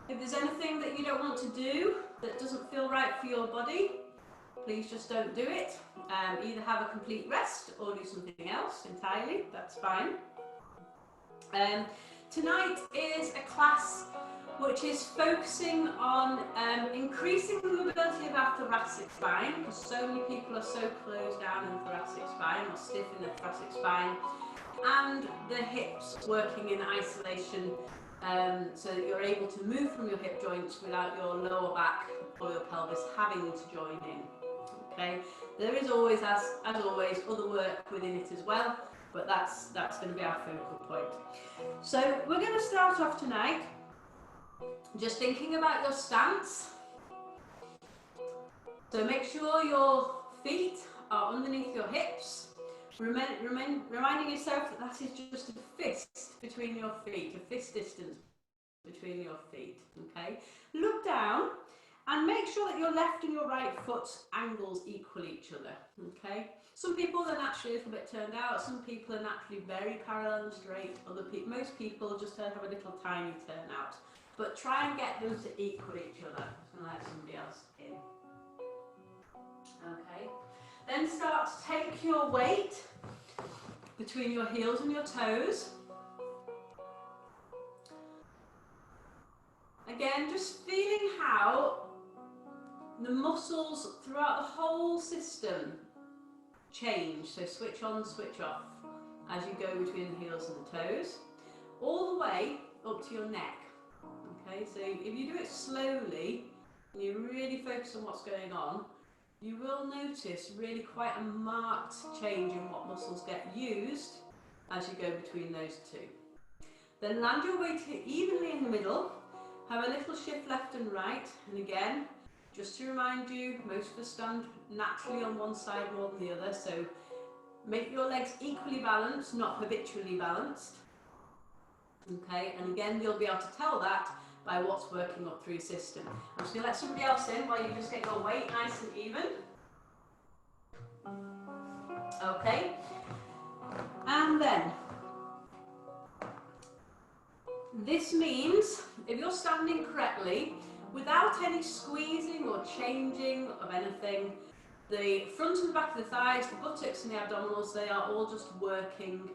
If there's anything that you don't want to do, that doesn't feel right for your body, please just don't do it. Either have a complete rest or do something else entirely, that's fine. Tonight is a class which is focusing on increasing the mobility of our thoracic spine, because so many people are so closed down in the thoracic spine or stiff in the thoracic spine, and the hips working in isolation, so that you're able to move from your hip joints without your lower back or your pelvis having to join in. Okay, there is always, as always, other work within it as well, but that's going to be our focal point. So we're going to start off tonight just thinking about your stance. So make sure your feet are underneath your hips, reminding yourself that that is just a fist between your feet, a fist distance between your feet. Okay, look down and make sure that your left and your right foot angles equal each other. Okay, some people are naturally a little bit turned out, some people are naturally very parallel and straight, most people just have a little tiny turnout, but try and get them to equal each other. I'm just going to let somebody else in. Okay, then start to take your weight between your heels and your toes. Again, just feeling how the muscles throughout the whole system change, so switch on, switch off as you go between the heels and the toes, all the way up to your neck. Okay, so if you do it slowly and you really focus on what's going on, you will notice really quite a marked change in what muscles get used as you go between those two. Then land your weight evenly in the middle, have a little shift left and right, and again, just to remind you, most of us stand naturally on one side more than the other, so make your legs equally balanced, not habitually balanced. Okay, and again, you'll be able to tell that by what's working up through your system. I'm just going to let somebody else in while you just get your weight nice and even. Okay, and then this means if you're standing correctly, without any squeezing or changing of anything, the front and the back of the thighs, the buttocks and the abdominals, they are all just working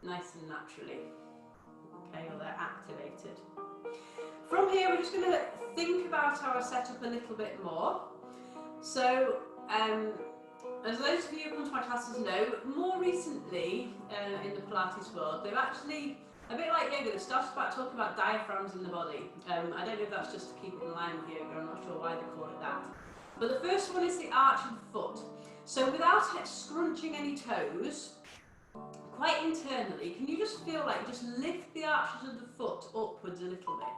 nice and naturally. Okay, or they're activated. From here, we're just going to think about our setup a little bit more. So, as those of you who come to my classes know, more recently in the Pilates world, they've actually, a bit like yoga, they've started talking about diaphragms in the body. I don't know if that's just to keep it in line with yoga, I'm not sure why they call it that. But the first one is the arch of the foot. So without scrunching any toes, quite internally, can you just feel like you just lift the arches of the foot upwards a little bit?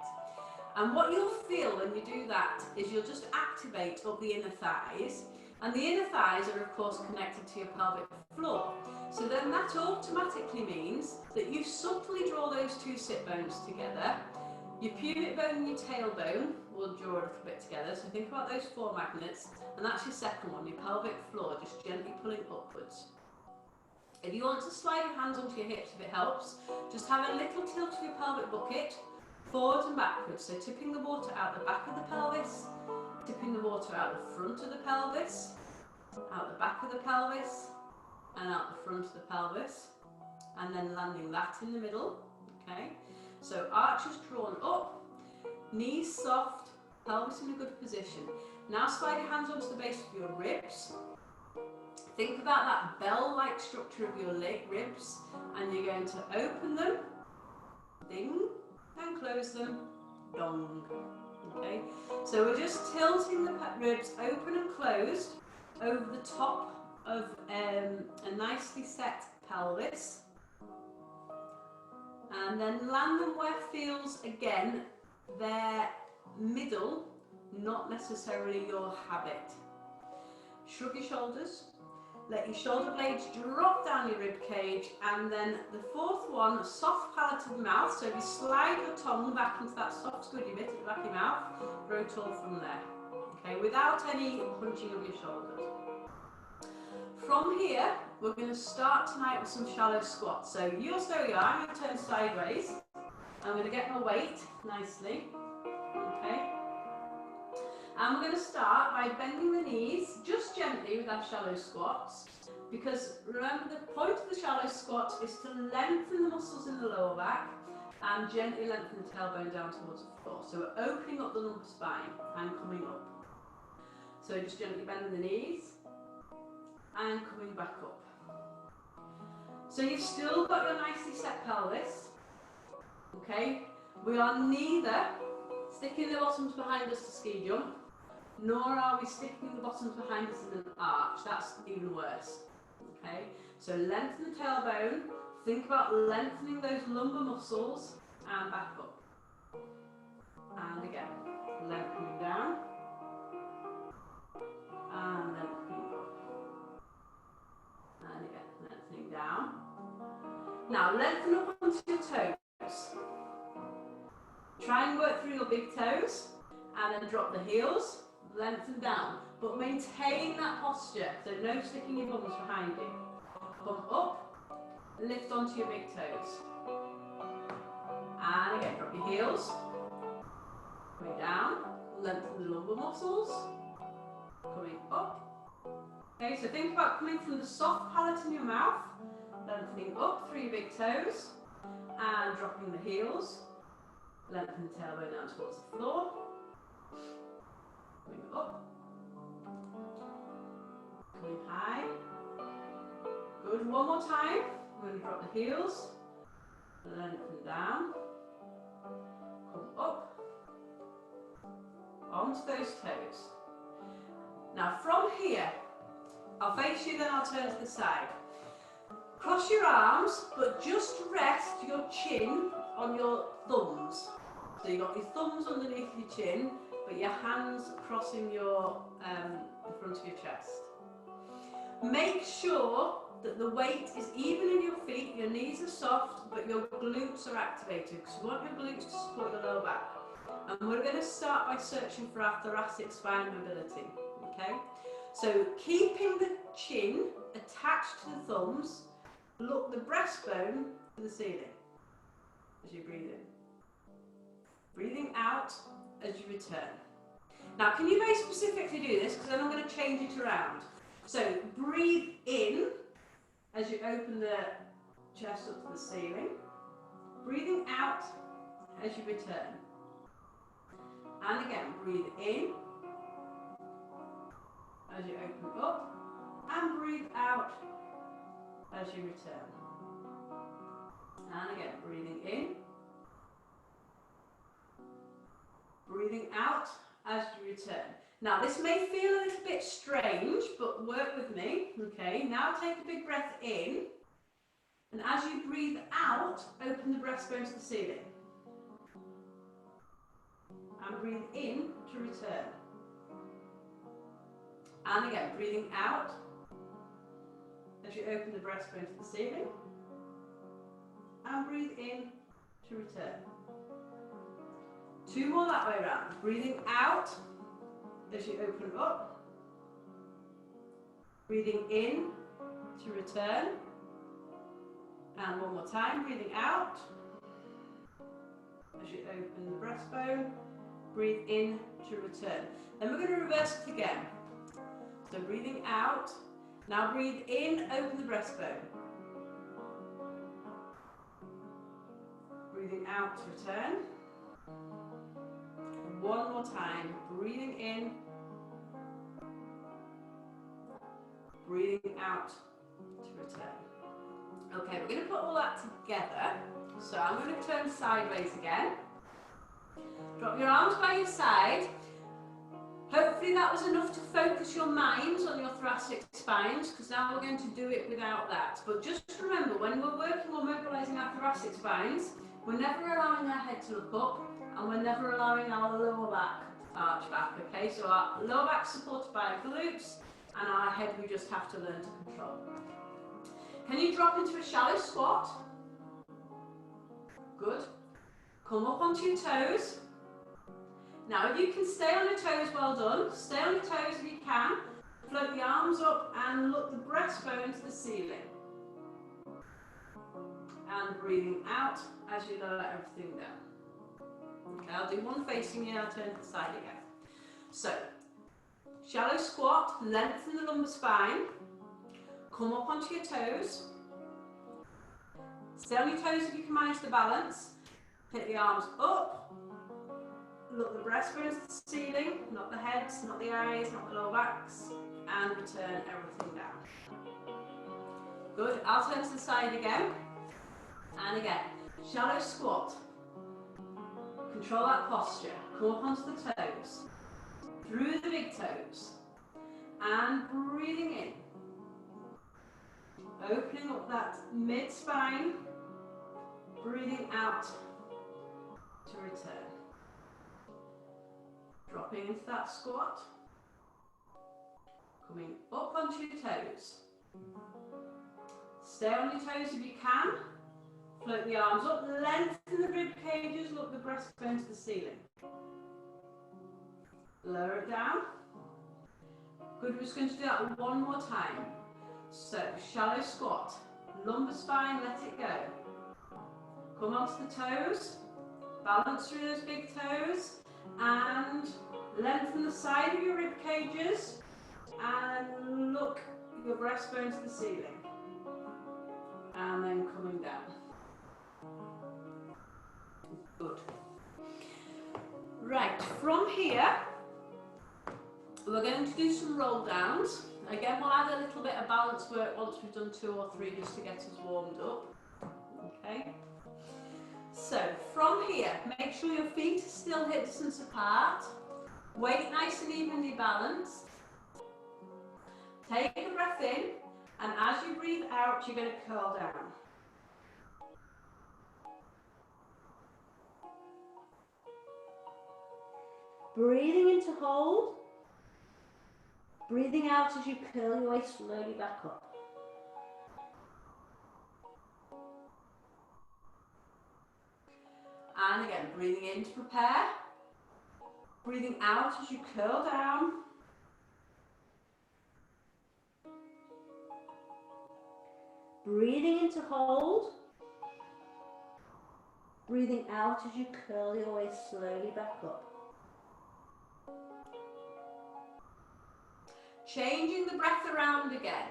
And what you'll feel when you do that is you'll just activate up the inner thighs, and the inner thighs are of course connected to your pelvic floor. So then that automatically means that you subtly draw those two sit bones together. Your pubic bone and your tailbone will draw a little bit together, so think about those four magnets, and that's your second one, your pelvic floor, just gently pulling upwards. If you want to slide your hands onto your hips if it helps, just have a little tilt of your pelvic bucket, forwards and backwards, so tipping the water out the back of the pelvis, tipping the water out the front of the pelvis, out the back of the pelvis, and out the front of the pelvis, and then landing that in the middle. Okay, so arches drawn up, knees soft, pelvis in a good position. Now slide your hands onto the base of your ribs. Think about that bell-like structure of your ribs, and you're going to open them, ding, and close them, dong. Okay, so we're just tilting the ribs open and closed over the top of a nicely set pelvis, and then land them where feels, again, their middle, not necessarily your habit. Shrug your shoulders, let your shoulder blades drop down your rib cage, and then the fourth one, soft palate of the mouth, so if you slide your tongue back into that soft squidgy bit at the back of your mouth, grow tall from there, okay, without any punching of your shoulders. From here, we're going to start tonight with some shallow squats. So you'll stay where you are, I'm going to turn sideways, I'm going to get my weight nicely, okay? And we're going to start by bending the knees just gently with our shallow squats, because remember the point of the shallow squat is to lengthen the muscles in the lower back and gently lengthen the tailbone down towards the floor. So we're opening up the lumbar spine and coming up. So just gently bending the knees and coming back up. So you've still got your nicely set pelvis, okay? We are neither sticking the bottoms behind us to ski jump, nor are we sticking the bottoms behind us in an arch. That's even worse, okay? So lengthen the tailbone, think about lengthening those lumbar muscles and back up. And again, lengthening down and lengthening up. And again, lengthening down. Now lengthen up onto your toes. Try and work through your big toes and then drop the heels, lengthen down, but maintain that posture, so no sticking your bums behind you. Come up, lift onto your big toes. And again, drop your heels, coming down, lengthen the lumbar muscles, coming up. Okay, so think about coming from the soft palate in your mouth, lengthening up through your big toes, and dropping the heels. Lengthen the tailbone down towards the floor. Coming up. Coming high. Good. One more time. We're going to drop the heels. Lengthen down. Come up. Onto those toes. Now from here, I'll face you, then I'll turn to the side. Cross your arms, but just rest your chin on your thumbs. So you've got your thumbs underneath your chin, but your hands crossing your the front of your chest. Make sure that the weight is even in your feet, your knees are soft, but your glutes are activated, because you want your glutes to support your lower back. And we're going to start by searching for our thoracic spine mobility, okay? So keeping the chin attached to the thumbs, look the breastbone to the ceiling as you breathe in. Breathing out as you return. Now, can you very specifically do this? Because then I'm going to change it around. So breathe in as you open the chest up to the ceiling. Breathing out as you return. And again, breathe in as you open up. And breathe out as you return. And again, breathing in. Breathing out as you return. Now this may feel a little bit strange, but work with me, okay? Now take a big breath in, and as you breathe out, open the breastbone to the ceiling. And breathe in to return. And again, breathing out as you open the breastbone to the ceiling. And breathe in to return. Two more that way around. Breathing out as you open up. Breathing in to return. And one more time. Breathing out as you open the breastbone. Breathe in to return. Then we're going to reverse it again. So breathing out. Now breathe in, open the breastbone. Breathing out to return. One more time, breathing in, breathing out to return. Okay, we're going to put all that together. So I'm going to turn sideways again. Drop your arms by your side. Hopefully that was enough to focus your minds on your thoracic spines, because now we're going to do it without that. But just remember, when we're working on mobilising our thoracic spines, we're never allowing our head to look up, and we're never allowing our lower back to arch back, okay? So our lower back supported by our glutes, and our head we just have to learn to control. Can you drop into a shallow squat? Good. Come up onto your toes. Now if you can stay on your toes, well done. Stay on your toes if you can. Float the arms up and look the breastbone to the ceiling. and breathing out as you lower everything down. Okay, I'll do one facing you, I'll turn to the side again. So, shallow squat, lengthen the lumbar spine, come up onto your toes, stay on your toes if you can manage the balance, hit the arms up, look the breastbone to the ceiling, not the heads, not the eyes, not the lower backs, and return everything down. Good, I'll turn to the side again, and again, shallow squat, control that posture, come up onto the toes, through the big toes, and breathing in, opening up that mid-spine, breathing out to return. Dropping into that squat, coming up onto your toes. Stay on your toes if you can, float the arms up, lengthen the rib cages, look the breastbone to the ceiling. Lower it down. Good, we're just going to do that one more time. So, shallow squat, lumbar spine, let it go. Come onto the toes, balance through those big toes, and lengthen the side of your rib cages, and look your breastbone to the ceiling. And then coming down. Good. Right, from here, we're going to do some roll downs. Again, we'll add a little bit of balance work once we've done 2 or 3 just to get us warmed up. Okay. So, from here, make sure your feet are still hip distance apart. Weight nice and evenly balanced. Take a breath in, and as you breathe out, you're going to curl down. Breathing in to hold. Breathing out as you curl your way slowly back up. And again, breathing in to prepare. Breathing out as you curl down. Breathing in to hold. Breathing out as you curl your way slowly back up. Changing the breath around again.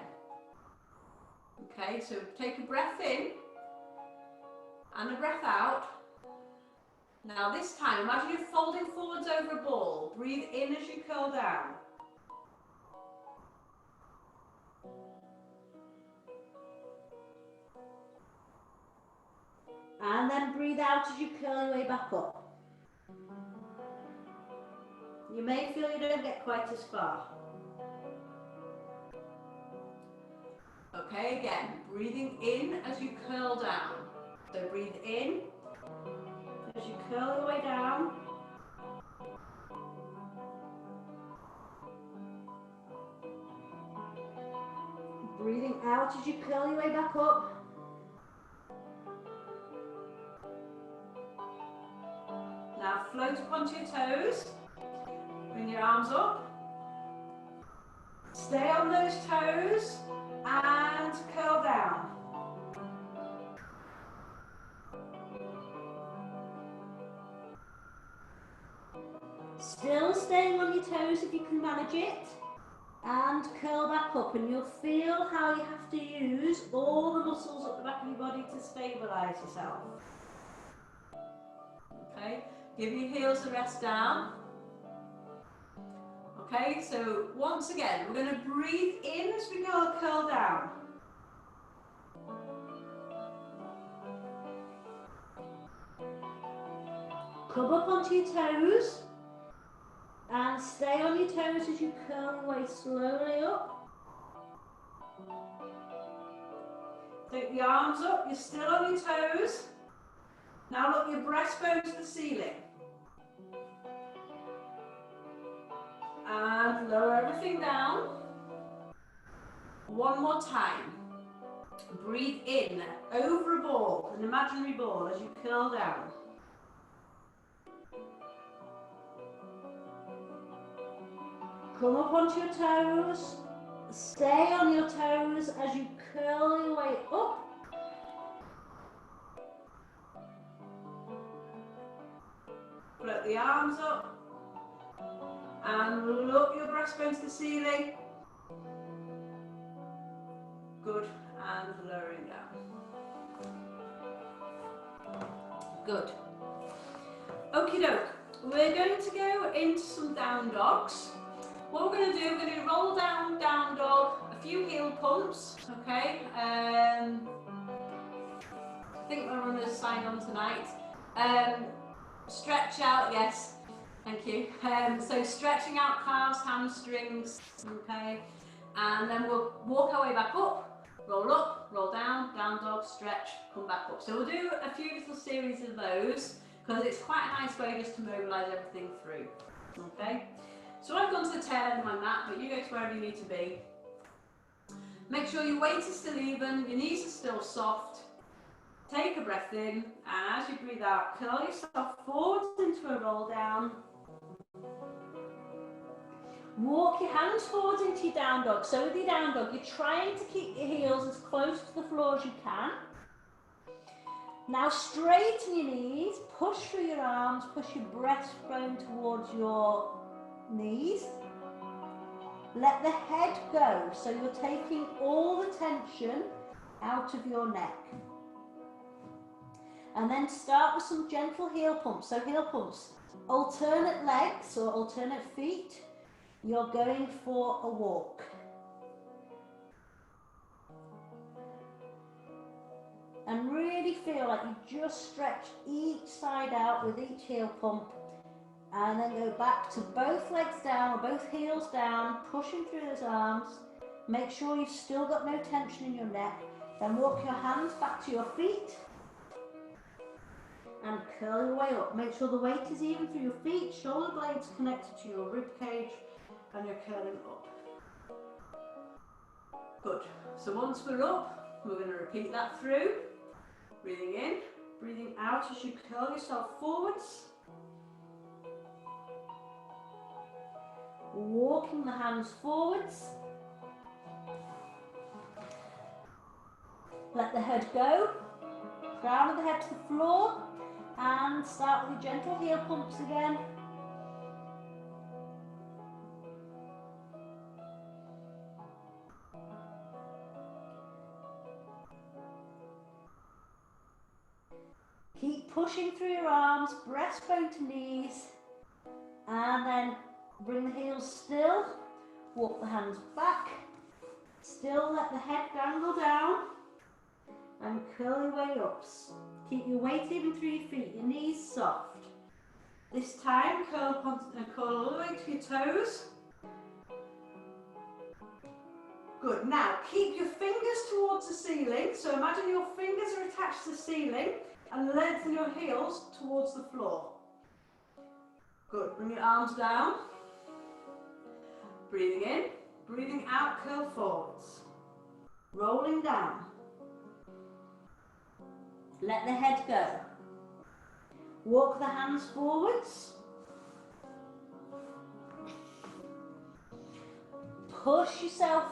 Okay, so take a breath in and a breath out. Now this time, imagine you're folding forwards over a ball. Breathe in as you curl down. And then breathe out as you curl your way back up. You may feel you don't get quite as far. Okay, again, breathing in as you curl down. So breathe in as you curl your way down. Breathing out as you curl your way back up. Now float up onto your toes. Bring your arms up. Stay on those toes and curl down. Still staying on your toes if you can manage it, and curl back up, and you'll feel how you have to use all the muscles at the back of your body to stabilise yourself. Okay, give your heels a rest down. Okay, so once again, we're going to breathe in as we go curl down. Come up onto your toes and stay on your toes as you curl your way slowly up. Take the arms up, you're still on your toes. Now look your breastbone to the ceiling. And lower everything down. One more time. Breathe in over a ball, an imaginary ball, as you curl down. Come up onto your toes. Stay on your toes as you curl your way up. Float the arms up and look your breastbone to the ceiling. Good, and lowering down. Good. Okie doke. We're going to go into some down dogs. What we're going to do, we're going to roll down, down dog, a few heel pumps, okay? I think my runner's signed on tonight. Stretch out, yes, thank you. So stretching out calves, hamstrings, okay? And then we'll walk our way back up, roll down dog, stretch, come back up. So we'll do a few little series of those because it's quite a nice way just to mobilise everything through, okay? So I've gone to the tail end of my mat, but you go to wherever you need to be. Make sure your weight is still even, your knees are still soft. Take a breath in, and as you breathe out, curl yourself forwards into a roll down. Walk your hands forwards into your down dog. So with your down dog, you're trying to keep your heels as close to the floor as you can. Now straighten your knees, push through your arms, push your breastbone towards your knees. Let the head go, so you're taking all the tension out of your neck. And then start with some gentle heel pumps. So heel pumps, alternate legs or alternate feet. You're going for a walk. And really feel like you just stretch each side out with each heel pump. And then go back to both legs down, or both heels down, pushing through those arms. Make sure you've still got no tension in your neck. Then walk your hands back to your feet. And curl your way up. Make sure the weight is even through your feet, shoulder blades connected to your rib cage, and you're curling up. Good. So once we're up, we're going to repeat that through. Breathing in, breathing out as you curl yourself forwards. Walking the hands forwards. Let the head go. Crown of the head to the floor. And start with your gentle heel pumps again. Keep pushing through your arms, breastbone to knees, and then bring the heels still, walk the hands back, still let the head dangle down, and curl your way up. Keep your weight even through your feet, your knees soft. This time, curl all the way to your toes. Good. Now, keep your fingers towards the ceiling. So imagine your fingers are attached to the ceiling and lengthen your heels towards the floor. Good. Bring your arms down. Breathing in, breathing out, curl forwards. Rolling down. Let the head go. Walk the hands forwards. Push yourself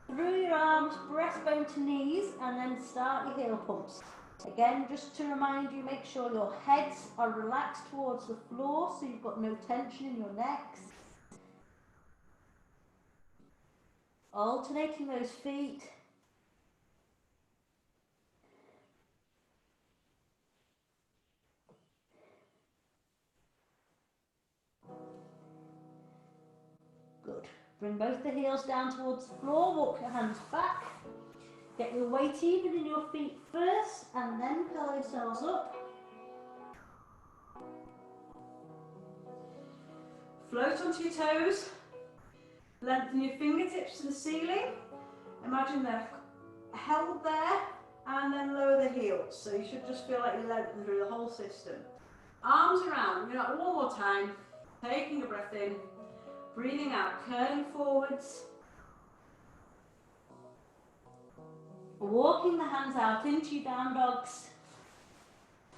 through your arms, breastbone to knees, and then start your heel pumps. Again, just to remind you, make sure your heads are relaxed towards the floor so you've got no tension in your necks. Alternating those feet. Good. Bring both the heels down towards the floor, walk your hands back. Get your weight even in your feet first, and then curl yourselves up. Float onto your toes. Lengthen your fingertips to the ceiling. Imagine they're held there, and then lower the heels. So you should just feel like you're lengthening through the whole system. Arms around. We're going to one more time. Taking a breath in. Breathing out, curling forwards. Walking the hands out into your down dogs.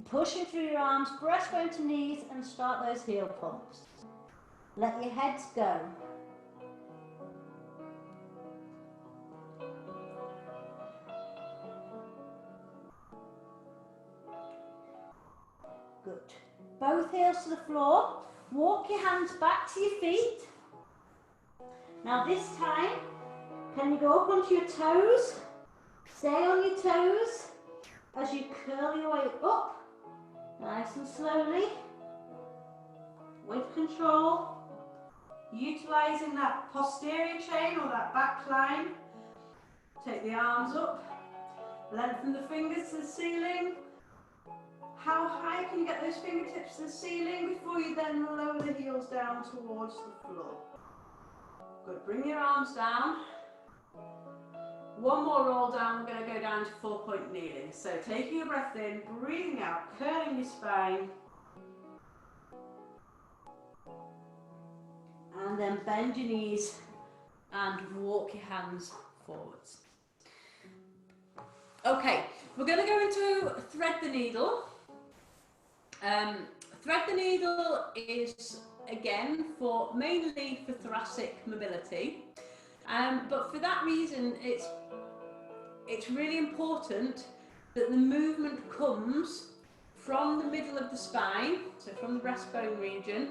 Pushing through your arms, breastbone to knees, and start those heel pumps. Let your heads go. Good. Both heels to the floor. Walk your hands back to your feet. Now this time, can you go up onto your toes? Stay on your toes as you curl your way up, nice and slowly, with control, utilising that posterior chain or that back line. Take the arms up, lengthen the fingers to the ceiling. How high can you get those fingertips to the ceiling before you then lower the heels down towards the floor? Good, bring your arms down. One more roll down, we're going to go down to 4-point kneeling. So taking a breath in, breathing out, curling your spine. And then bend your knees and walk your hands forwards. Okay, we're going to go into thread the needle. Thread the needle is, again, mainly for thoracic mobility. But for that reason, it's really important that the movement comes from the middle of the spine, so from the breastbone region,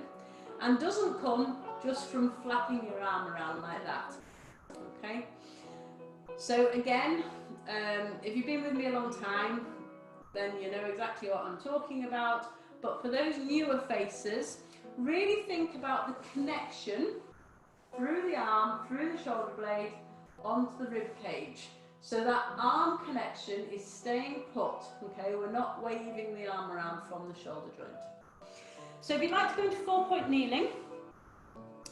and doesn't come just from flapping your arm around like that. Okay? So again, if you've been with me a long time, then you know exactly what I'm talking about. But for those newer faces, really think about the connection through the arm, through the shoulder blade, onto the rib cage. So that arm connection is staying put, okay? We're not waving the arm around from the shoulder joint. So if you'd like to go into 4-point kneeling,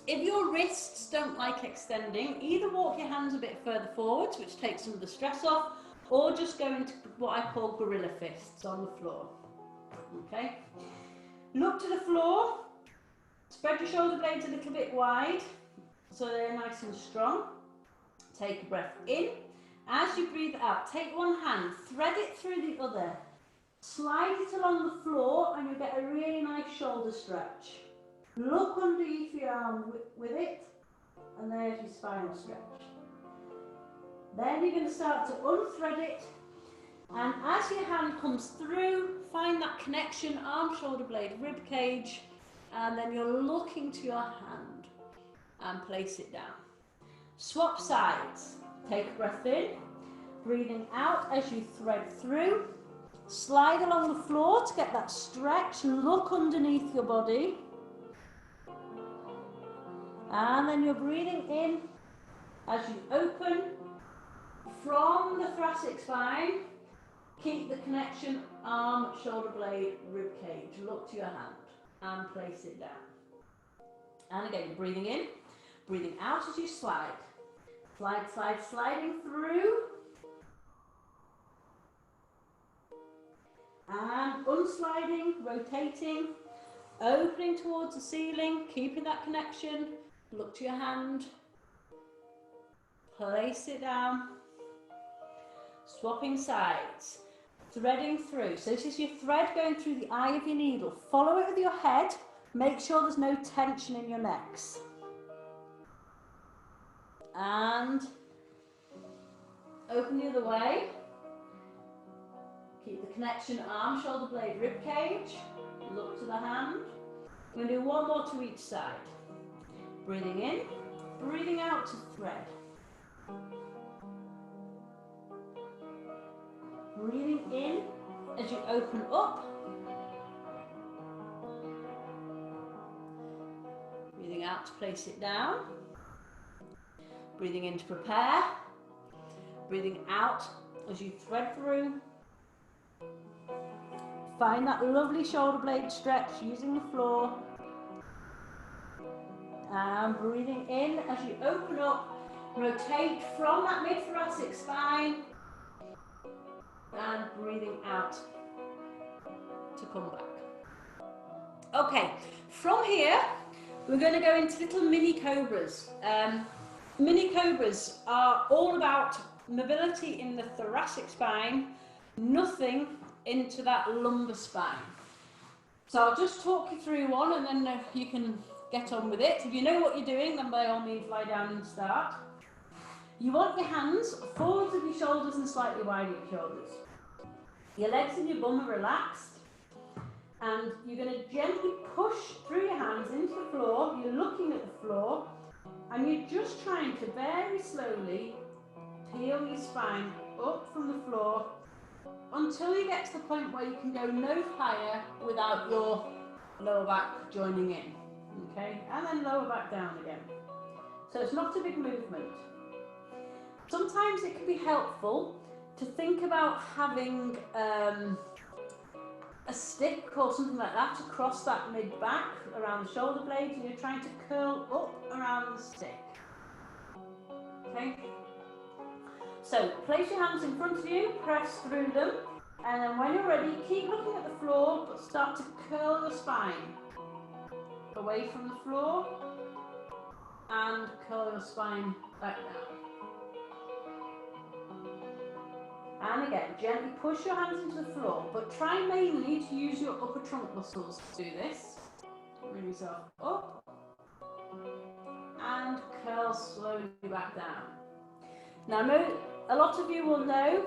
if your wrists don't like extending, either walk your hands a bit further forwards, which takes some of the stress off, or just go into what I call gorilla fists on the floor, okay? Look to the floor, spread your shoulder blades a little bit wide, so they're nice and strong. Take a breath in. As you breathe out, take one hand, thread it through the other, slide it along the floor, and you'll get a really nice shoulder stretch. Look underneath your arm with it, and there's your spinal stretch. Then you're going to start to unthread it, and as your hand comes through, find that connection, arm, shoulder blade, rib cage, and then you're looking to your hand and place it down. Swap sides. Take a breath in, breathing out as you thread through. Slide along the floor to get that stretch. Look underneath your body. And then you're breathing in as you open from the thoracic spine. Keep the connection, arm, shoulder blade, rib cage. Look to your hand and place it down. And again, you're breathing in, breathing out as you slide. Slide, slide, sliding through. And unsliding, rotating, opening towards the ceiling, keeping that connection. Look to your hand. Place it down. Swapping sides. Threading through. So this is your thread going through the eye of your needle. Follow it with your head. Make sure there's no tension in your necks. And open the other way. Keep the connection, arm, shoulder blade, rib cage. Look to the hand. We're going to do one more to each side. Breathing in, breathing out to thread. Breathing in as you open up. Breathing out to place it down. Breathing in to prepare. Breathing out as you thread through. Find that lovely shoulder blade stretch using the floor. And breathing in as you open up, rotate from that mid-thoracic spine. And breathing out to come back. Okay, from here, we're going to go into little mini cobras. Mini cobras are all about mobility in the thoracic spine, nothing into that lumbar spine. So I'll just talk you through one and then you can get on with it. If you know what you're doing, then by all means lie down and start. You want your hands forwards of your shoulders and slightly wide of your shoulders. Your legs and your bum are relaxed. And you're going to gently push through your hands into the floor. You're looking at the floor and you're just trying to very slowly peel your spine up from the floor until you get to the point where you can go no higher without your lower back joining in. Okay, and then lower back down again. So it's not a big movement. Sometimes it can be helpful to think about having a stick or something like that across that mid-back around the shoulder blades, and you're trying to curl up around the stick. Okay? So place your hands in front of you, press through them, and then when you're ready, keep looking at the floor, but start to curl your spine away from the floor and curl your spine back down. And again, gently push your hands into the floor, but try mainly to use your upper trunk muscles to do this. Bring yourself up and curl slowly back down. Now, a lot of you will know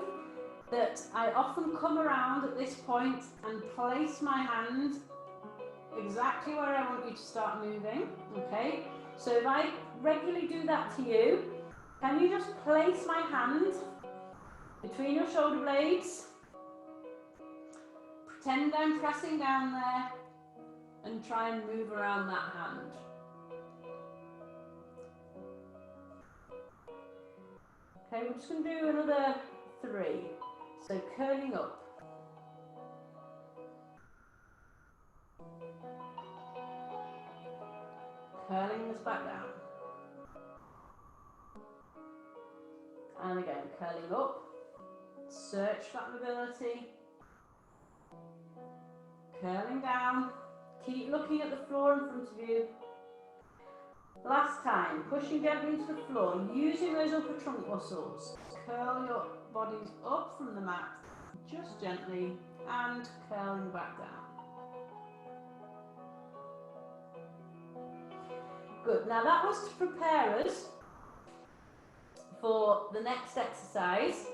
that I often come around at this point and place my hand exactly where I want you to start moving, okay? So if I regularly do that to you, can you just place my hand between your shoulder blades, pretend I'm pressing down there, and try and move around that hand. Okay, we're just going to do another 3. So curling up. Curling this back down. And again, curling up. Search that mobility. Curling down. Keep looking at the floor in front of you. Last time, pushing gently into the floor, using those upper trunk muscles. Curl your bodies up from the mat, just gently, and curling back down. Good, now that was to prepare us for the next exercise,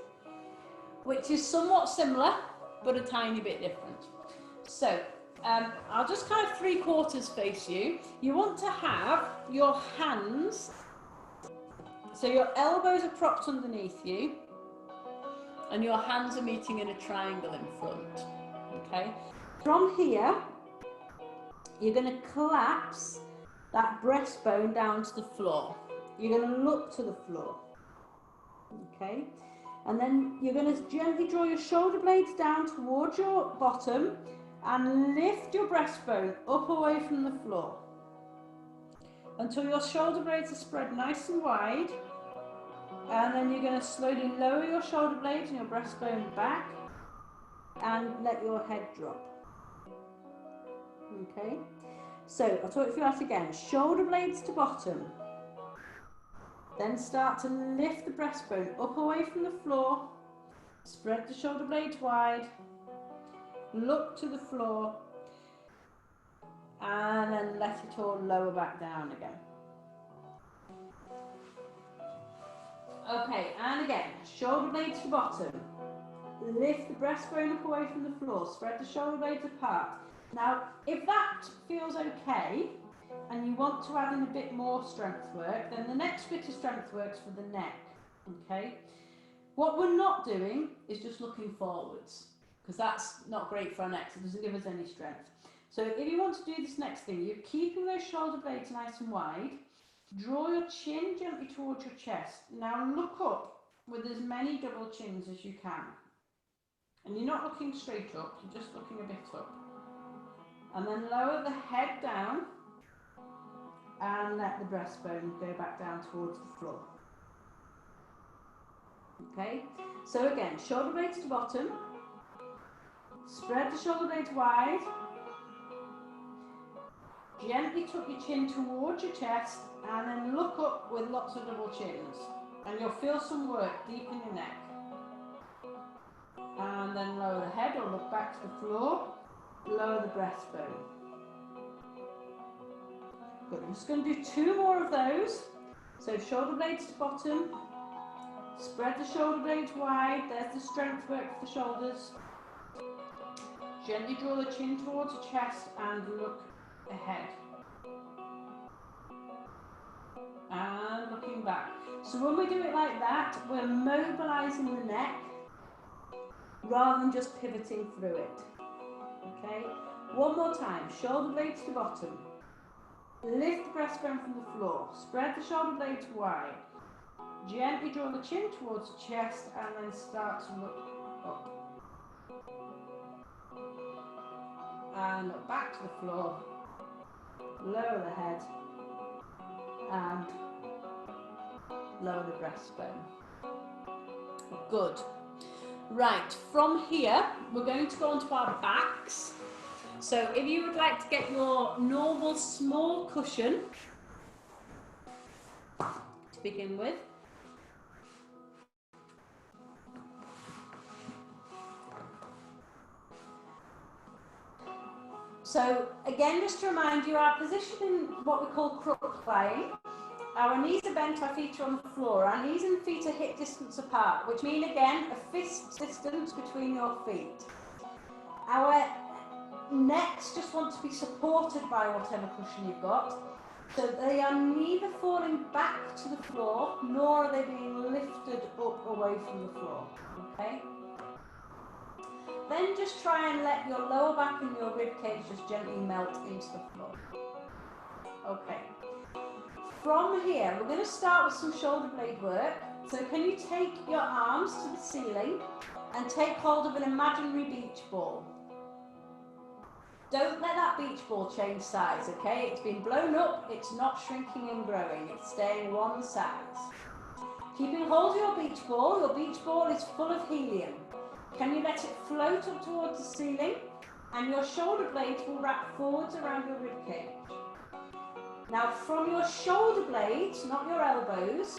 which is somewhat similar, but a tiny bit different. So, I'll just kind of 3/4 face you. You want to have your hands, so your elbows are propped underneath you, and your hands are meeting in a triangle in front, okay? From here, you're going to collapse that breastbone down to the floor. You're going to look to the floor, okay? And then you're going to gently draw your shoulder blades down towards your bottom and lift your breastbone up away from the floor until your shoulder blades are spread nice and wide. And then you're going to slowly lower your shoulder blades and your breastbone back and let your head drop. Okay, so I'll talk to you that again. Shoulder blades to bottom. Then start to lift the breastbone up away from the floor. Spread the shoulder blades wide. Look to the floor. And then let it all lower back down again. Okay, and again, shoulder blades to bottom. Lift the breastbone up away from the floor. Spread the shoulder blades apart. Now, if that feels okay, and you want to add in a bit more strength work, then the next bit of strength work's for the neck, okay? What we're not doing is just looking forwards, because that's not great for our necks. It doesn't give us any strength. So if you want to do this next thing, you're keeping those shoulder blades nice and wide. Draw your chin gently towards your chest. Now look up with as many double chins as you can. And you're not looking straight up, you're just looking a bit up. And then lower the head down and let the breastbone go back down towards the floor. Okay, so again, shoulder blades to bottom. Spread the shoulder blades wide. Gently tuck your chin towards your chest and then look up with lots of double chins. And you'll feel some work deep in your neck. And then lower the head or look back to the floor. Lower the breastbone. Good, I'm just going to do 2 more of those. So shoulder blades to bottom. Spread the shoulder blades wide. There's the strength work for the shoulders. Gently draw the chin towards the chest and look ahead. And looking back. So when we do it like that, we're mobilising the neck rather than just pivoting through it. Okay? One more time. Shoulder blades to the bottom. Lift the breastbone from the floor. Spread the shoulder blades wide. Gently draw the chin towards the chest and then start to look up. And look back to the floor. Lower the head. And lower the breastbone. Good. Right, from here, we're going to go onto our backs. So if you would like to get your normal small cushion to begin with. So again, just to remind you, our position in what we call crook lying. Our knees are bent, our feet are on the floor. Our knees and feet are hip distance apart, which mean again a fist distance between your feet. Our necks just want to be supported by whatever cushion you've got. So they are neither falling back to the floor, nor are they being lifted up away from the floor. Okay? Then just try and let your lower back and your rib cage just gently melt into the floor. Okay. From here, we're going to start with some shoulder blade work. So can you take your arms to the ceiling and take hold of an imaginary beach ball? Don't let that beach ball change size, okay? It's been blown up, it's not shrinking and growing, it's staying one size. Keeping hold of your beach ball is full of helium. Can you let it float up towards the ceiling? And your shoulder blades will wrap forwards around your rib cage. Now from your shoulder blades, not your elbows,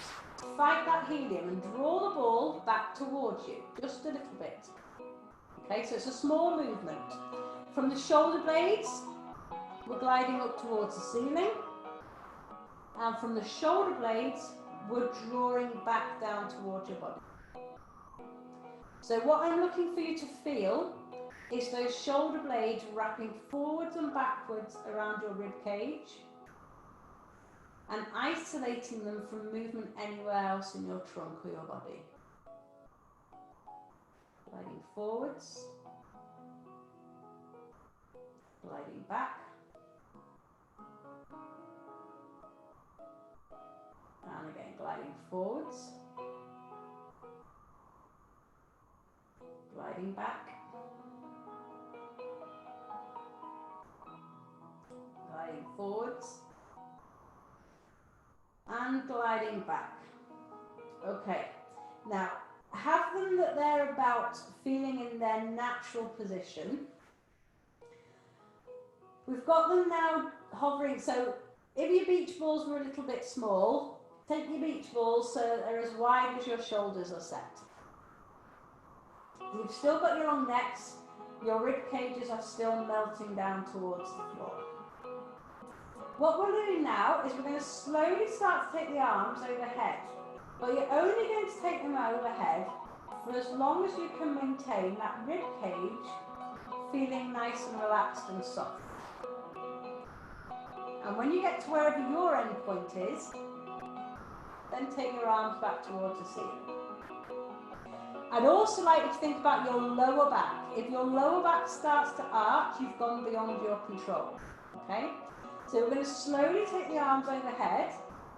fight that helium and draw the ball back towards you, just a little bit. Okay, so it's a small movement. From the shoulder blades, we're gliding up towards the ceiling. And from the shoulder blades, we're drawing back down towards your body. So what I'm looking for you to feel is those shoulder blades wrapping forwards and backwards around your rib cage and isolating them from movement anywhere else in your trunk or your body. Gliding forwards, gliding back, and again gliding forwards, gliding back, gliding forwards, and gliding back. Okay, now have them that they're about feeling in their natural position. We've got them now hovering, so if your beach balls were a little bit small, take your beach balls so they're as wide as your shoulders are set. You've still got your long necks, your rib cages are still melting down towards the floor. What we're doing now is we're going to slowly start to take the arms overhead, but you're only going to take them overhead for as long as you can maintain that rib cage feeling nice and relaxed and soft. And when you get to wherever your end point is, then take your arms back towards the ceiling. I'd also like you to think about your lower back. If your lower back starts to arch, you've gone beyond your control. Okay? So we're going to slowly take the arms overhead.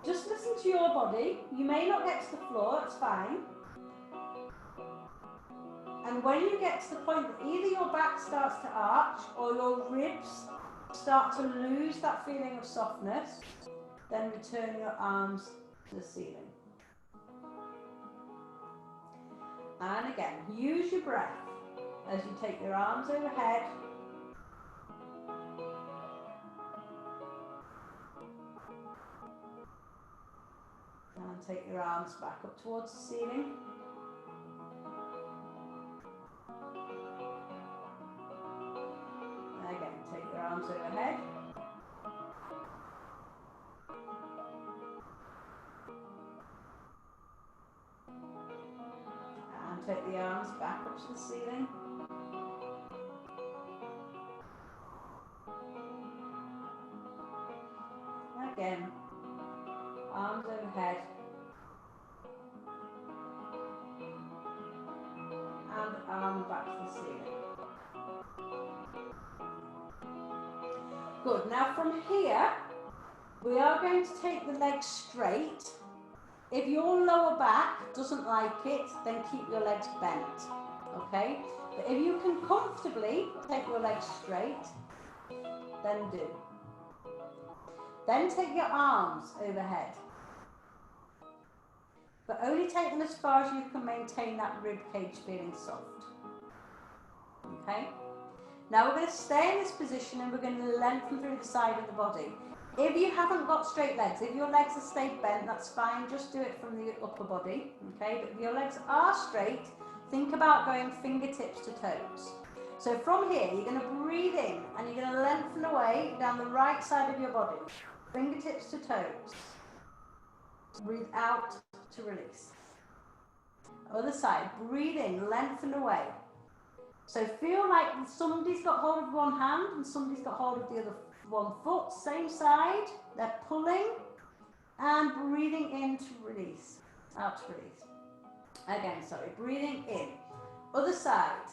Just listen to your body. You may not get to the floor, that's fine. And when you get to the point that either your back starts to arch or your ribs start to lose that feeling of softness, then return your arms to the ceiling. And again, use your breath as you take your arms overhead. And take your arms back up towards the ceiling. And again, take your arms overhead. And take the arms back up to the ceiling. again, arms overhead. And arm back to the ceiling. Good. Now from here, we are going to take the legs straight. If your lower back doesn't like it, then keep your legs bent, okay? But if you can comfortably take your legs straight, then do. Then take your arms overhead. But only take them as far as you can maintain that rib cage feeling soft. Okay? Now we're going to stay in this position and we're going to lengthen through the side of the body. If you haven't got straight legs, if your legs are stayed bent, that's fine, just do it from the upper body, okay? But if your legs are straight, think about going fingertips to toes. So from here, you're going to breathe in and you're going to lengthen away down the right side of your body, fingertips to toes. Breathe out to release. Other side, breathe in, lengthen away. So feel like somebody's got hold of one hand and somebody's got hold of the other one foot, same side, they're pulling and breathing in to release, out to release. Again, sorry, breathing in. Other side.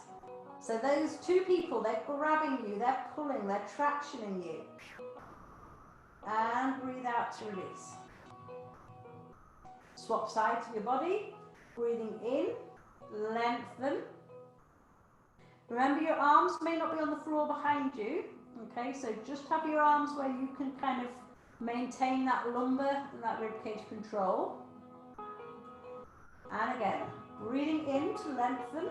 So those two people, they're grabbing you, they're pulling, they're tractioning you. And breathe out to release. Swap sides of your body, breathing in, lengthen. Remember your arms may not be on the floor behind you, okay, so just have your arms where you can kind of maintain that lumbar and that ribcage control. And again, breathing in to lengthen,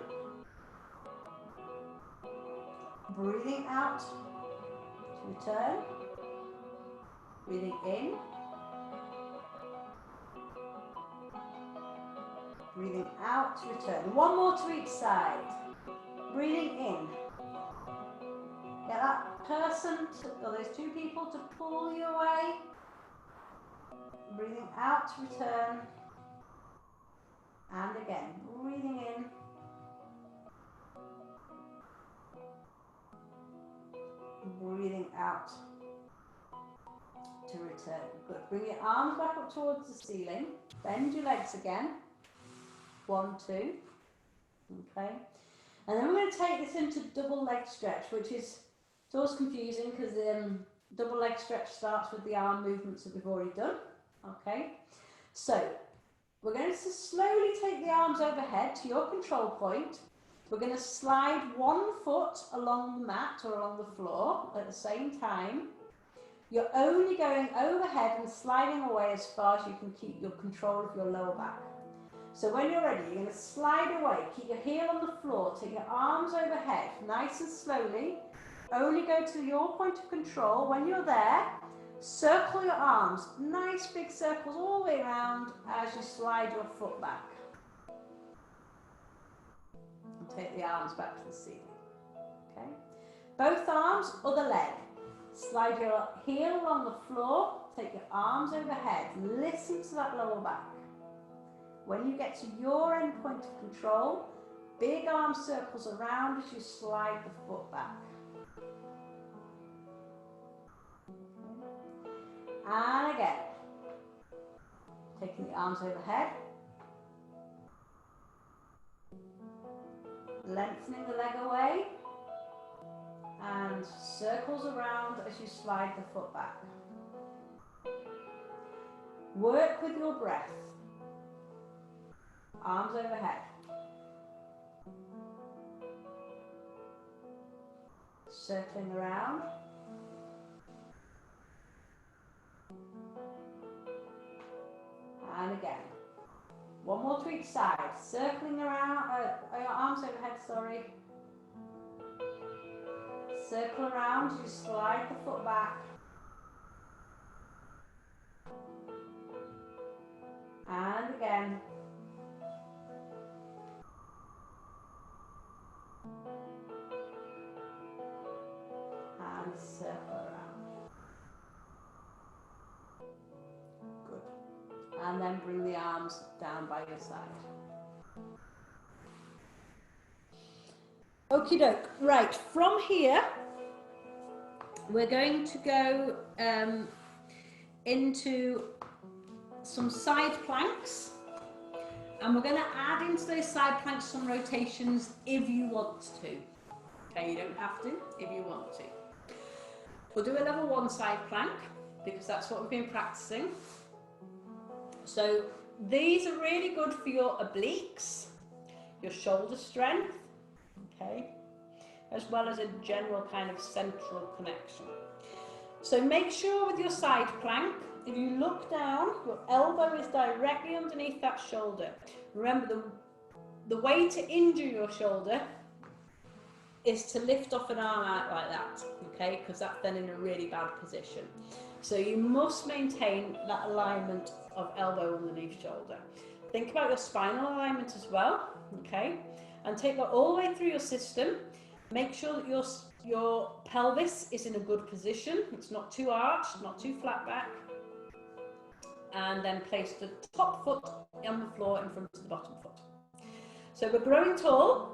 breathing out to return, breathing in, breathing out to return. One more to each side. Breathing in. Get that person, or those two people to pull you away. Breathing out to return. And again, breathing in. Breathing out to return. Good. Bring your arms back up towards the ceiling. Bend your legs again. 1, 2. Okay. And then we're going to take this into double leg stretch, which is, it's always confusing because double leg stretch starts with the arm movements that we've already done. Okay. So we're going to slowly take the arms overhead to your control point. We're going to slide one foot along the mat or along the floor at the same time. You're only going overhead and sliding away as far as you can keep your control of your lower back. So when you're ready, you're going to slide away, keep your heel on the floor, take your arms overhead, nice and slowly. Only go to your point of control. When you're there, circle your arms, nice big circles all the way around as you slide your foot back. And take the arms back to the ceiling. Okay. Both arms, other leg. Slide your heel along the floor, take your arms overhead, listen to that lower back. When you get to your end point of control, big arm circles around as you slide the foot back. And again, taking the arms overhead, lengthening the leg away, and circles around as you slide the foot back. Work with your breath. Arms overhead. Circling around. And again. One more to each side. Circling around, your arms overhead, sorry. Circle around as you slide the foot back. And again. And circle around. Good. And then bring the arms down by your side. Okie doke. Right, from here, we're going to go into some side planks, and we're going to add into those side planks some rotations if you want to. Okay, you don't have to if you want to. We'll do a level 1 side plank because that's what we've been practicing. So these are really good for your obliques, your shoulder strength, okay, as well as a general kind of central connection. So make sure with your side plank, if you look down, your elbow is directly underneath that shoulder. Remember, the way to injure your shoulder is to lift off an arm out like that, okay, because that's then in a really bad position. So you must maintain that alignment of elbow underneath shoulder. Think about your spinal alignment as well, okay, and take that all the way through your system. Make sure that your pelvis is in a good position. It's not too arched, not too flat back. And then place the top foot on the floor in front of the bottom foot. So we're growing tall.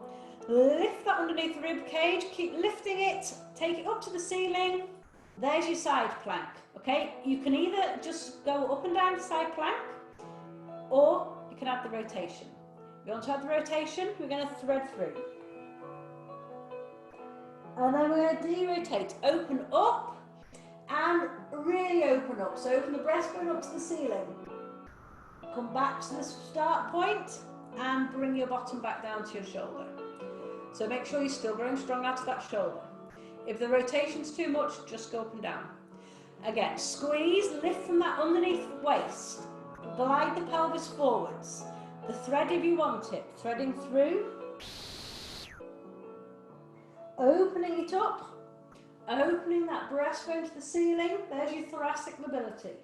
Lift that underneath the rib cage. Keep lifting it. Take it up to the ceiling. There's your side plank. Okay, you can either just go up and down the side plank, or you can add the rotation. If you want to add the rotation, we're going to thread through. And then we're going to de-rotate. Open up and really open up. So open the breastbone up to the ceiling. Come back to the start point and bring your bottom back down to your shoulder. So make sure you're still growing strong out of that shoulder. If the rotation's too much, just go up and down. Again, squeeze, lift from that underneath waist. Glide the pelvis forwards. The thread if you want it. Threading through. Opening it up. Opening that breastbone to the ceiling. There's your thoracic mobility.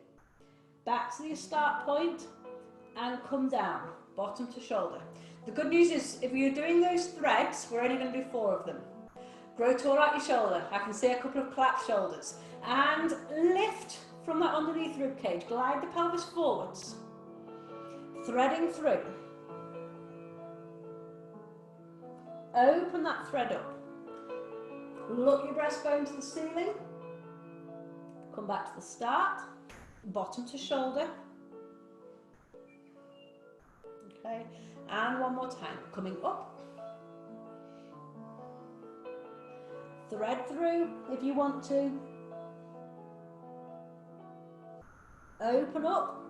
Back to your start point and come down, bottom to shoulder. The good news is, if you're doing those threads, we're only going to do 4 of them. Grow tall out your shoulder. I can see a couple of clap shoulders. And lift from that underneath rib cage. Glide the pelvis forwards. Threading through. Open that thread up. Look your breastbone to the ceiling. Come back to the start. Bottom to shoulder. Okay, and one more time. Coming up. Thread through if you want to. Open up.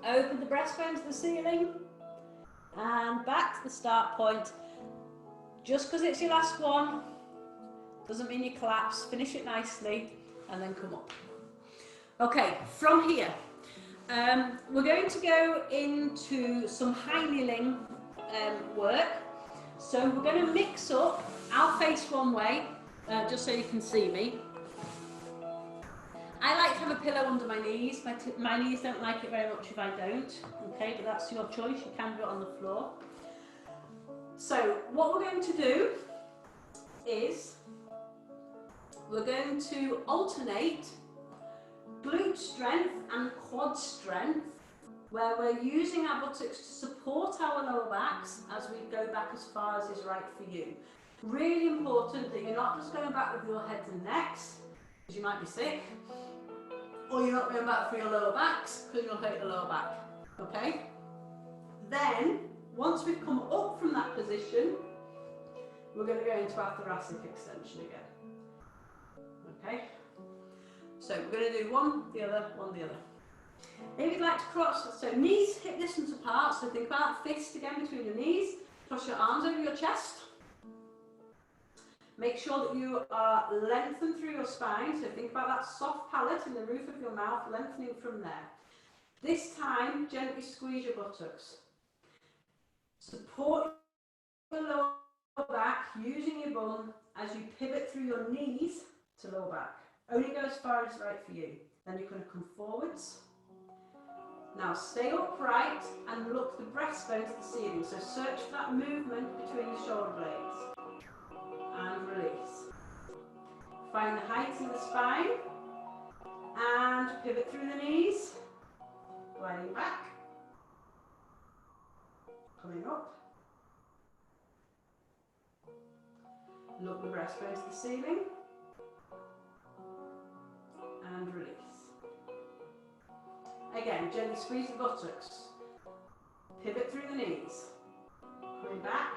Open the breastbone to the ceiling. And back to the start point. Just because it's your last one doesn't mean you collapse. Finish it nicely and then come up. Okay, from here, we're going to go into some high kneeling work. So we're going to mix up. I'll face one way, just so you can see me. I like to have a pillow under my knees. My knees don't like it very much if I don't. Okay, but that's your choice. You can do it on the floor. So what we're going to do is we're going to alternate glute strength and quad strength, where we're using our buttocks to support our lower backs as we go back as far as is right for you. Really important that you're not just going back with your heads and necks, because you might be sick, or you're not going back for your lower backs, because you'll hurt the lower back. Okay? Then, once we've come up from that position, we're going to go into our thoracic extension again. Okay? So we're going to do one, the other, one, the other. If you'd like to cross, so knees hip distance apart, so think about that fist again between your knees. Cross your arms over your chest. Make sure that you are lengthened through your spine, so think about that soft palate in the roof of your mouth, lengthening from there. This time, gently squeeze your buttocks. Support your lower back using your bum as you pivot through your knees to lower back. Only go as far as right for you. Then you're going to come forwards. Now stay upright and look the breastbone to the ceiling. So search for that movement between the shoulder blades. And release. Find the height in the spine. And pivot through the knees. Gliding back. Coming up. Look the breastbone to the ceiling. And release. Again, gently squeeze the buttocks. Pivot through the knees. Coming back.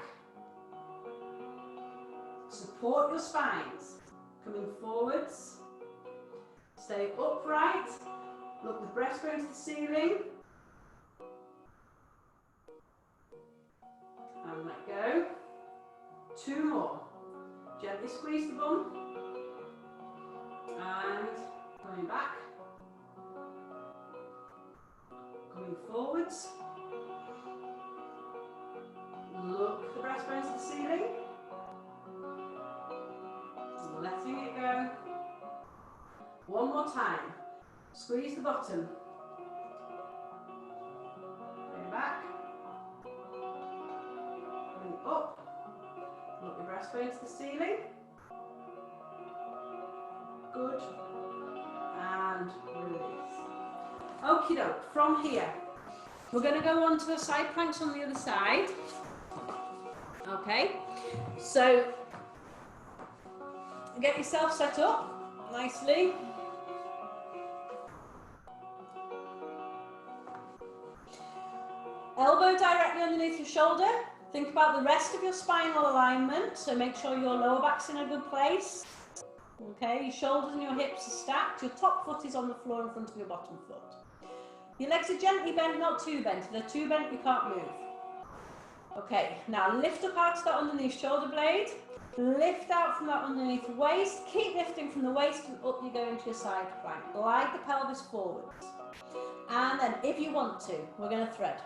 Support your spines. Coming forwards. Stay upright. Look the breastbone to the ceiling. And let go. 2 more. Gently squeeze the bum. And coming back. Coming forwards. Look the breastbone to the ceiling. Letting it go. 1 more time. Squeeze the bottom. Going back. Going up. Look your breastbone to the ceiling. Good. And release. Okie doke. From here, we're going to go on to the side planks on the other side. Okay. So, get yourself set up nicely. Elbow directly underneath your shoulder. Think about the rest of your spinal alignment, so make sure your lower back's in a good place. Okay, your shoulders and your hips are stacked, your top foot is on the floor in front of your bottom foot. Your legs are gently bent, not too bent. If they're too bent, you can't move. Okay, now lift up out to that underneath shoulder blade. Lift out from that underneath the waist. Keep lifting from the waist and up you go into your side plank. Glide the pelvis forwards. And then, if you want to, we're going to thread.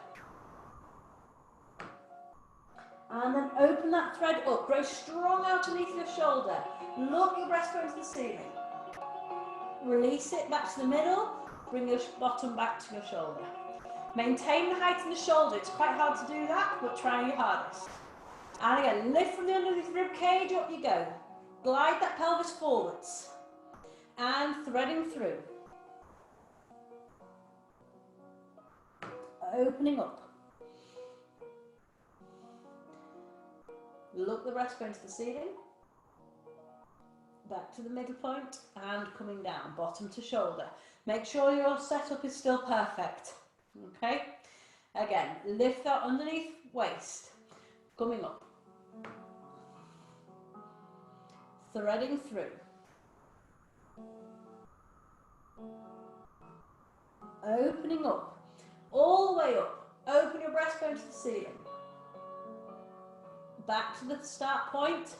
And then open that thread up. Grow strong out underneath your shoulder. Look your breastbone to the ceiling. Release it back to the middle. Bring your bottom back to your shoulder. Maintain the height in the shoulder. It's quite hard to do that, but try your hardest. And again, lift from the underneath rib cage, up you go. Glide that pelvis forwards. And threading through. Opening up. Look the breastbone to the ceiling. Back to the middle point and coming down, bottom to shoulder. Make sure your setup is still perfect. Okay? Again, lift that underneath waist. Coming up. Threading through. Opening up. All the way up. Open your breastbone to the ceiling. Back to the start point.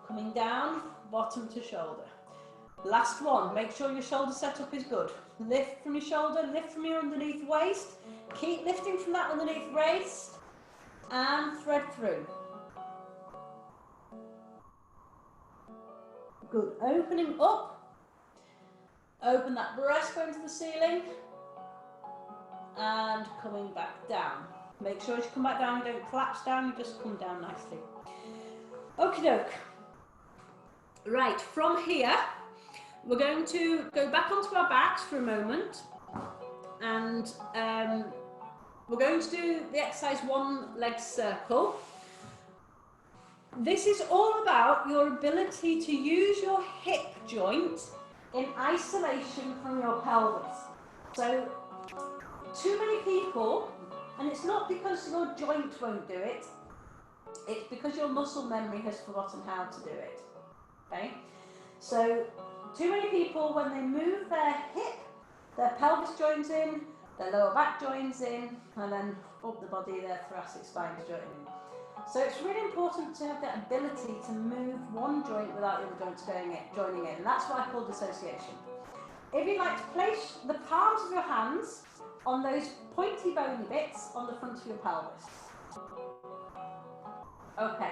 Coming down, bottom to shoulder. Last one. Make sure your shoulder setup is good. Lift from your shoulder, lift from your underneath waist. Keep lifting from that underneath waist. And thread through. Good. Opening up. Open that breastbone to the ceiling. And coming back down. Make sure as you come back down, you don't collapse down, you just come down nicely. Okie doke. Right, from here, we're going to go back onto our backs for a moment. And we're going to do the exercise 1 leg circle. This is all about your ability to use your hip joint in isolation from your pelvis. So, too many people, and it's not because your joint won't do it, it's because your muscle memory has forgotten how to do it. Okay? So, too many people, when they move their hip, their pelvis joins in, their lower back joins in, and then up the body, their thoracic spine is joining in. So it's really important to have that ability to move one joint without the other joints joining in, and that's what I call dissociation. If you like to place the palms of your hands on those pointy bony bits on the front of your pelvis. Okay.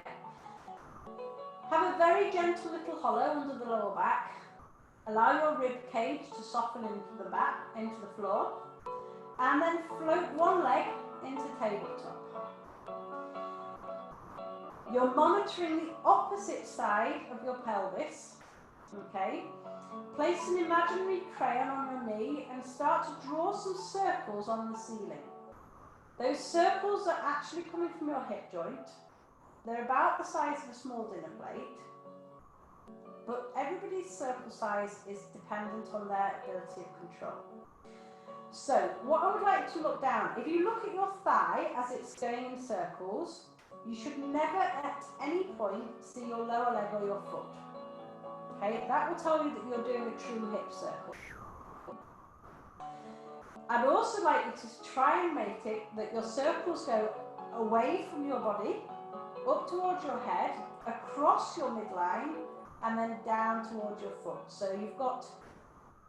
Have a very gentle little hollow under the lower back. Allow your rib cage to soften into the back, into the floor, and then float one leg into tabletop. You're monitoring the opposite side of your pelvis, okay? Place an imaginary crayon on your knee and start to draw some circles on the ceiling. Those circles are actually coming from your hip joint. They're about the size of a small dinner plate. but everybody's circle size is dependent on their ability of control. So what I would like to look down, if you look at your thigh as it's going in circles, you should never at any point see your lower leg or your foot. Okay, that will tell you that you're doing a true hip circle. I'd also like you to try and make it that your circles go away from your body, up towards your head, across your midline, and then down towards your foot. So you've got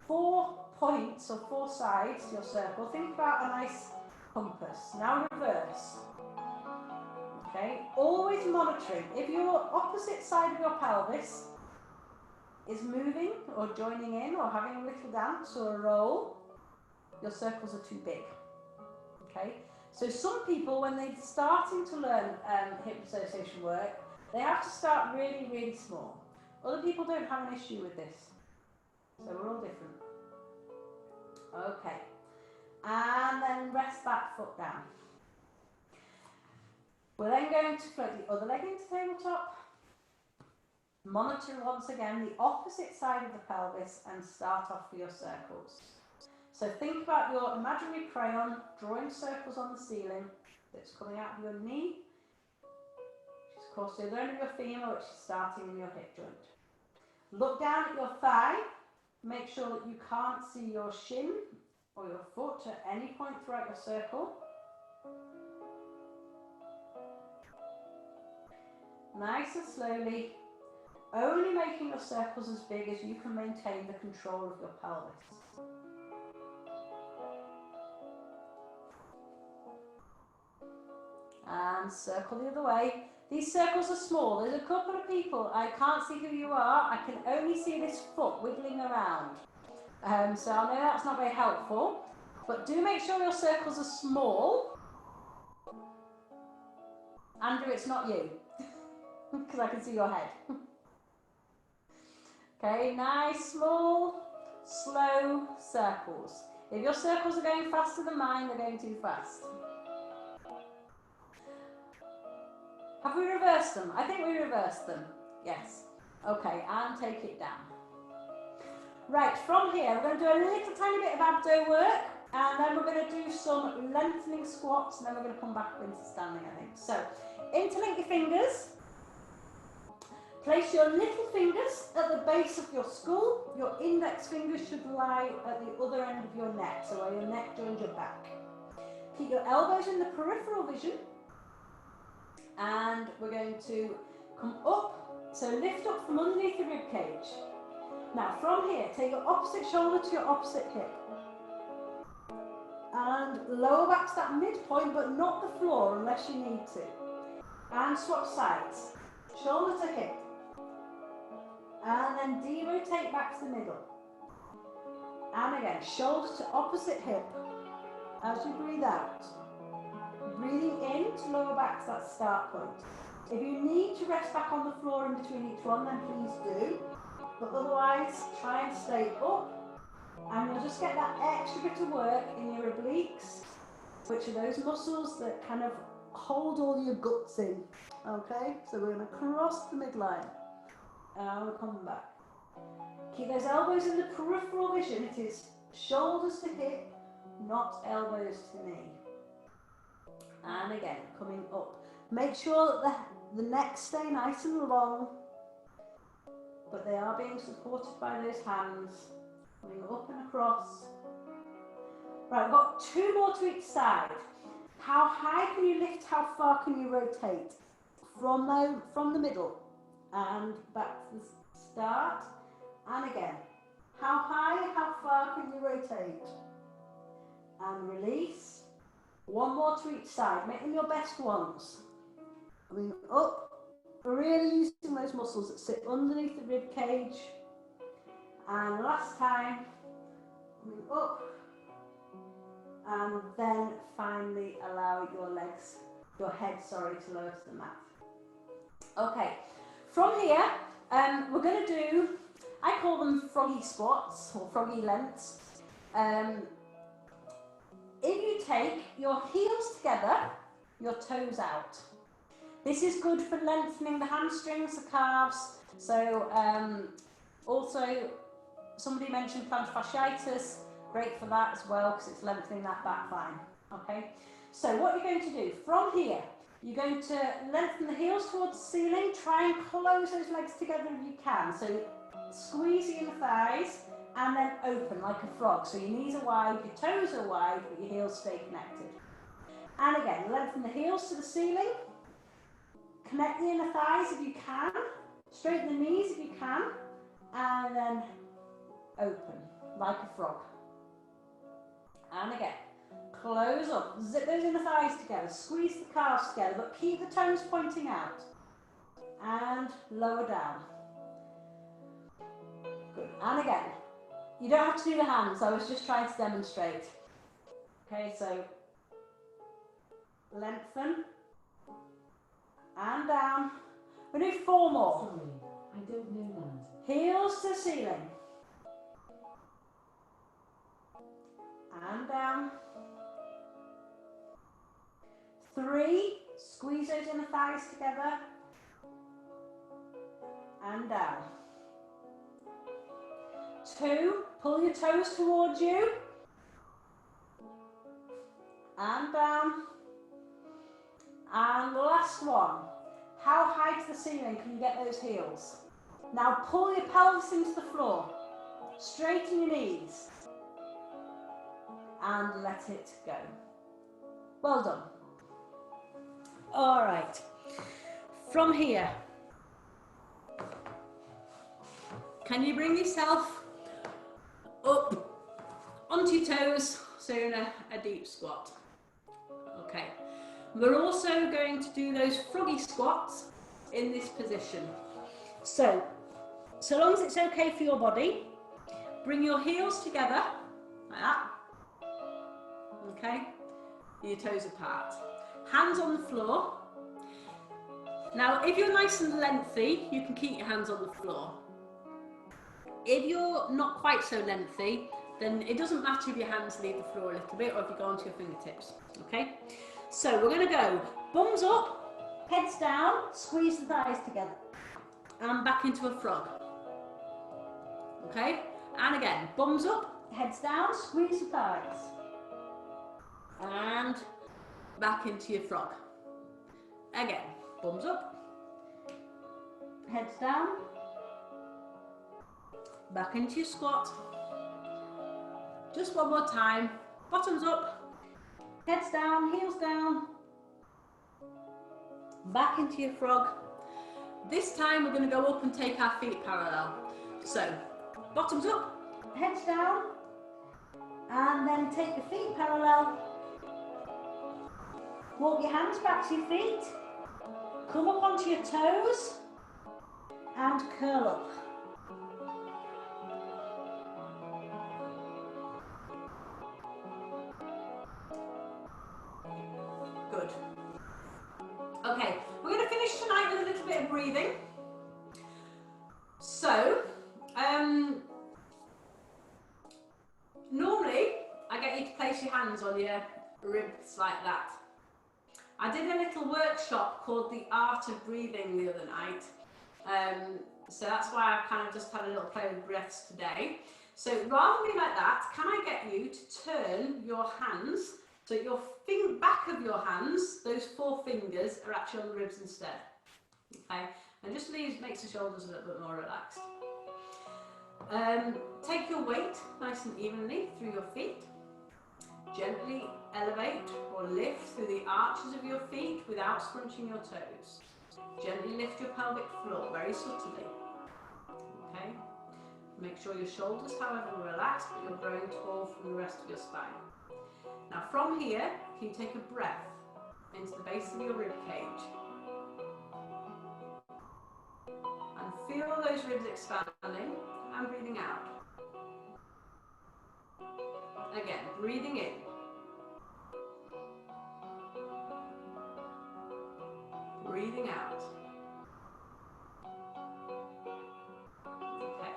4 points or 4 sides to your circle. Think about a nice compass. Now reverse. Okay, always monitoring. If your opposite side of your pelvis is moving or joining in or having a little dance or a roll, your circles are too big. Okay, so some people, when they're starting to learn hip association work, they have to start really, really small. Other people don't have an issue with this. So we're all different. Okay, and then rest that foot down. We're then going to float the other leg into tabletop. Monitor once again the opposite side of the pelvis and start off with your circles. So think about your imaginary crayon drawing circles on the ceiling that's coming out of your knee, which is of course the other end of your femur, which is starting in your hip joint. Look down at your thigh. Make sure that you can't see your shin or your foot at any point throughout your circle. Nice and slowly, only making your circles as big as you can maintain the control of your pelvis. And circle the other way. These circles are small. There's a couple of people, I can't see who you are, I can only see this foot wiggling around. So I know that's not very helpful, but do make sure your circles are small. Andrew, it's not you, because I can see your head. Okay, nice, small, slow circles. If your circles are going faster than mine, they're going too fast. Have we reversed them? I think we reversed them. Yes. Okay, and take it down. Right, from here, we're going to do a little tiny bit of abdo work, and then we're going to do some lengthening squats, and then we're going to come back into standing, I think. So, interlink your fingers. Place your little fingers at the base of your skull. Your index fingers should lie at the other end of your neck, so where your neck joins your back. Keep your elbows in the peripheral vision. And we're going to come up, so lift up from underneath the rib cage. Now from here, take your opposite shoulder to your opposite hip. And lower back to that midpoint, but not the floor unless you need to. And swap sides, shoulder to hip. And then de-rotate back to the middle. And again, shoulder to opposite hip as you breathe out. Breathing in to lower back to that start point. If you need to rest back on the floor in between each one, then please do. But otherwise, try and stay up. And you'll just get that extra bit of work in your obliques, which are those muscles that kind of hold all your guts in. Okay, so we're going to cross the midline. And we're coming back. Keep those elbows in the peripheral vision. It is shoulders to hip, not elbows to knee. And again, coming up. Make sure that the necks stay nice and long, but they are being supported by those hands. Coming up and across. Right, we've got 2 more to each side. How high can you lift? How far can you rotate? From the middle and back to the start. And again. How high, how far can you rotate? And release. 1 more to each side. Make them your best ones. Coming up. Really using those muscles that sit underneath the rib cage. And last time. Coming up. And then finally allow your head, to lower to the mat. Okay. From here, we're going to do, I call them froggy squats or froggy lengths. If you take your heels together, your toes out. This is good for lengthening the hamstrings, the calves. So Also, somebody mentioned plantar fasciitis, great for that as well because it's lengthening that back line. Okay, so what you're going to do from here, you're going to lengthen the heels towards the ceiling, try and close those legs together if you can. So squeeze the inner thighs and then open like a frog. So your knees are wide, your toes are wide, but your heels stay connected. And again, lengthen the heels to the ceiling, connect the inner thighs if you can, straighten the knees if you can, and then open like a frog. And again, close up, zip those inner thighs together, squeeze the calves together, but keep the toes pointing out. And lower down. Good. And again, you don't have to do the hands, I was just trying to demonstrate. Okay, so lengthen and down. We do 4 more. Sorry, I don't know that. Heels to ceiling. And down. 3, squeeze those inner thighs together. And down. 2, pull your toes towards you. And down. And the last one. How high to the ceiling can you get those heels? Now pull your pelvis into the floor. Straighten your knees. And let it go. Well done. All right. From here, can you bring yourself up onto your toes, so you're in a deep squat? Okay. We're also going to do those froggy squats in this position. So long as it's okay for your body, bring your heels together, like that. Okay? Your toes apart. Hands on the floor. Now, if you're nice and lengthy, you can keep your hands on the floor. If you're not quite so lengthy, then it doesn't matter if your hands leave the floor a little bit or if you go onto your fingertips. Okay? So we're going to go bums up, heads down, squeeze the thighs together, and back into a frog. Okay? And again, bums up, heads down, squeeze the thighs, and back into your frog. Again, bums up, heads down, back into your squat. Just one more time, bottoms up, heads down, heels down, back into your frog. This time we're going to go up and take our feet parallel. So, bottoms up, heads down, and then take your feet parallel. Walk your hands back to your feet, come up onto your toes, and curl up. Good. Okay, we're going to finish tonight with a little bit of breathing. So, normally I get you to place your hands on your ribs like that. I did a little workshop called The Art of Breathing the other night. So that's why I've kind of just had a little play with breaths today. So rather than be like that, can I get you to turn your hands so your back of your hands, those 4 fingers, are actually on the ribs instead. Okay, and just makes the shoulders a little bit more relaxed. Take your weight nice and evenly through your feet. Gently elevate or lift through the arches of your feet without scrunching your toes. Gently lift your pelvic floor very subtly. Okay, make sure your shoulders, however, are relaxed, but you're growing tall from the rest of your spine. Now from here, can you take a breath into the base of your rib cage and feel those ribs expanding and breathing out. Again, breathing in. Breathing out. Okay.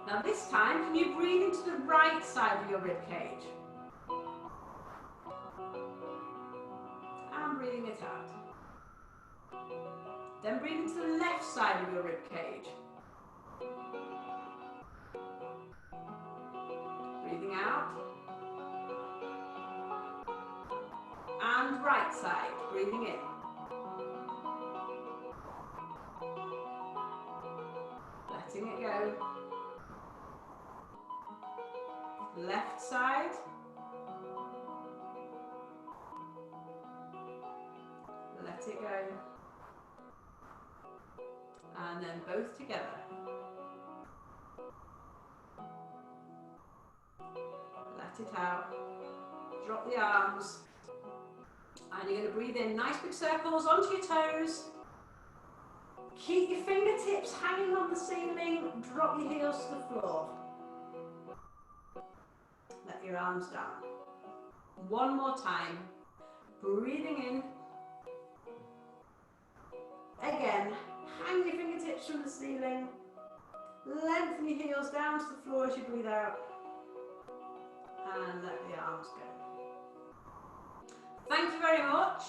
Now this time, can you breathe into the right side of your rib cage? And breathing it out. Then breathe into the left side of your rib cage. out. And right side, breathing in. Letting it go. Left side. Let it go. And then both together. Let it out. Drop the arms. And you're going to breathe in nice big circles onto your toes. Keep your fingertips hanging on the ceiling. Drop your heels to the floor. Let your arms down. One more time. Breathing in. Again, hang your fingertips from the ceiling. Lengthen your heels down to the floor as you breathe out. And let the arms go. Thank you very much.